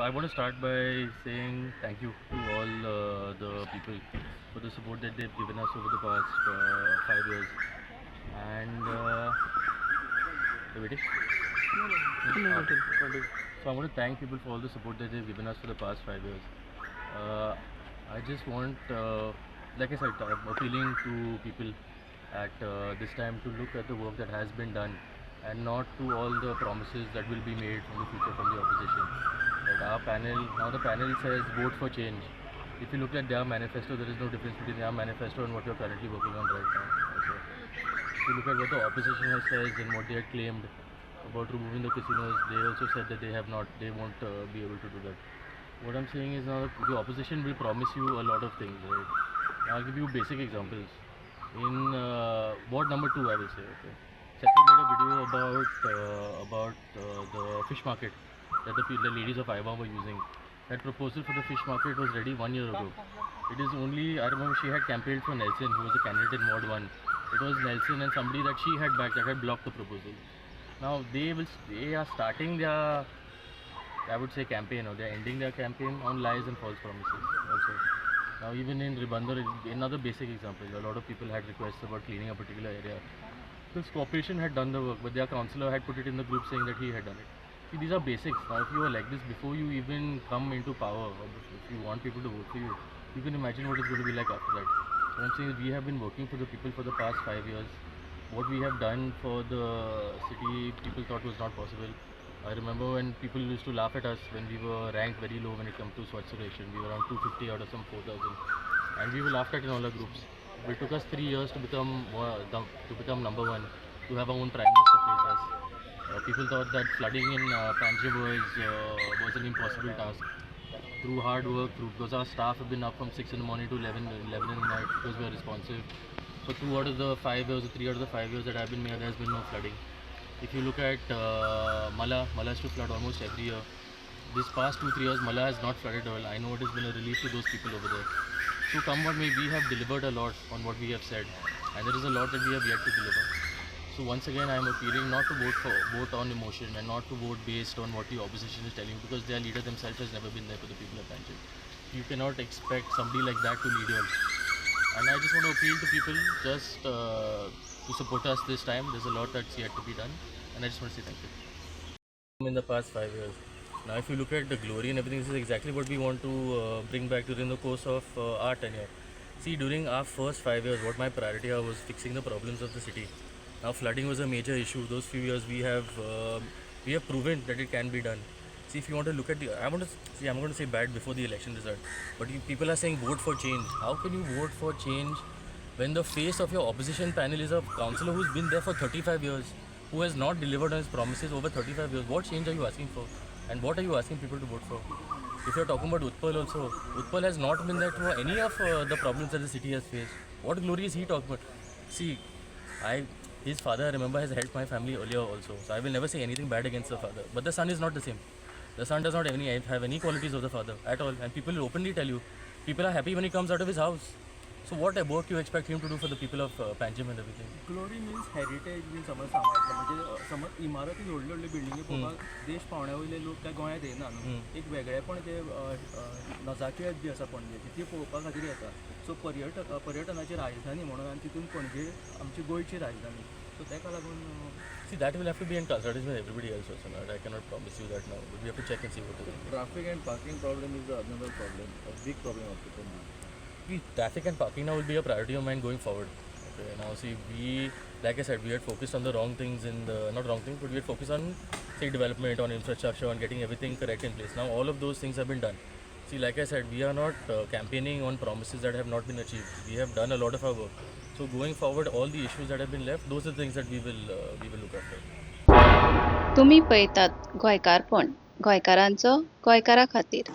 I want to start by saying thank you to all the people for the support that they've given us over the past 5 years. And waiting? No. So I want to thank people for all the support that they've given us for the past 5 years. I just want, like I said, I'm appealing to people at this time to look at the work that has been done and not to all the promises that will be made from the future from the opposition. Right? Our panel, now the panel says vote for change. If you look at their manifesto, there is no difference between their manifesto and what you're currently working on right now. Okay. If you look at what the opposition has said and what they had claimed about removing the casinos, they also said that they won't be able to do that. What I'm saying is now the opposition will promise you a lot of things, right? I'll give you basic examples. In ward number 2, I will say, okay. Sethi made a video about the fish market that the ladies of Aiba were using. That proposal for the fish market was ready 1 year ago. It is only, I remember she had campaigned for Nelson, who was a candidate in Ward 1. It was Nelson and somebody that she had backed that had blocked the proposal. Now they are starting their, I would say, campaign, or they're ending their campaign on lies and false promises also. Now even in Ribandar, another basic example, a lot of people had requests about cleaning a particular area. This corporation had done the work, but their councillor had put it in the group saying that he had done it. See, these are basics. Now if you are like this before you even come into power, or if you want people to vote for you, you can imagine what it's going to be like after that. What I'm saying is we have been working for the people for the past 5 years. What we have done for the city, people thought was not possible. I remember when people used to laugh at us when we were ranked very low when it comes to Swachh Survekshan. We were around 250 out of some 4,000, and we were laughed at in all our groups. It took us 3 years to become number one, to have our own prime minister praise us. People thought that flooding in Panjim was an impossible task. Through hard work, because our staff have been up from 6 in the morning to 11 in the night because we are responsive. For 2 out of the 5 years, or 3 out of the 5 years that I've been mayor, there has been no flooding. If you look at Mala has to flood almost every year. This past 2-3 years, Mala has not flooded at all. I know it has been a relief to those people over there. So come what may, we have delivered a lot on what we have said, and there is a lot that we have yet to deliver. So once again, I am appealing not to vote on emotion and not to vote based on what the opposition is telling you, because their leader themselves has never been there for the people of Panjim. You cannot expect somebody like that to lead you. And I just want to appeal to people just to support us this time. There's a lot that's yet to be done, and I just want to say thank you. In the past 5 years. Now if you look at the glory and everything, this is exactly what we want to bring back during the course of our tenure. See, during our first 5 years, what my priority was fixing the problems of the city. Now flooding was a major issue. Those few years we have proven that it can be done. See, if you want to look at I'm going to say bad before the election result, but people are saying vote for change. How can you vote for change when the face of your opposition panel is a councillor who's been there for 35 years, who has not delivered on his promises over 35 years? What change are you asking for? And what are you asking people to vote for? If you're talking about Utpal also, Utpal has not been there for any of the problems that the city has faced. What glory is he talking about? See, his father, I remember, has helped my family earlier also. So I will never say anything bad against the father. But the son is not the same. The son does not have any qualities of the father at all. And people will openly tell you, people are happy when he comes out of his house. So what work you expect him to do for the people of Panjim and everything? Glory means heritage means समज सांगायचं म्हणजे समज इमारती व्हडल्यो व्हडल्यो बिल्डिंगी पळोवपाक देश पावण्या वयले लोक काय गोंयांत येना न्हू. एक वेगळेपण जे नजाकत जी आसा पणजेची ती पळोवपा खातीर येता. सो पर्यटनाची राजधानी म्हणून आनी तितून पणजे आमची गोंयची राजधानी. सो ताका लागून See, that will have to be in consultation with everybody else also. I cannot promise you that now, but we have to check and see what it is. Traffic and parking problem is another problem, a big problem of the country. Traffic and parking now will be a priority of mine going forward. Okay, now see, like I said, we had focused on the wrong things not wrong things, but we had focused on, say, development, on infrastructure, on getting everything correct in place. Now all of those things have been done. See, like I said, we are not campaigning on promises that have not been achieved. We have done a lot of our work. So going forward, all the issues that have been left, those are the things that we will look after. तुम्ही पळयतात गोंयकारपण, गोंयकारांचो गोंयकारा खातीर.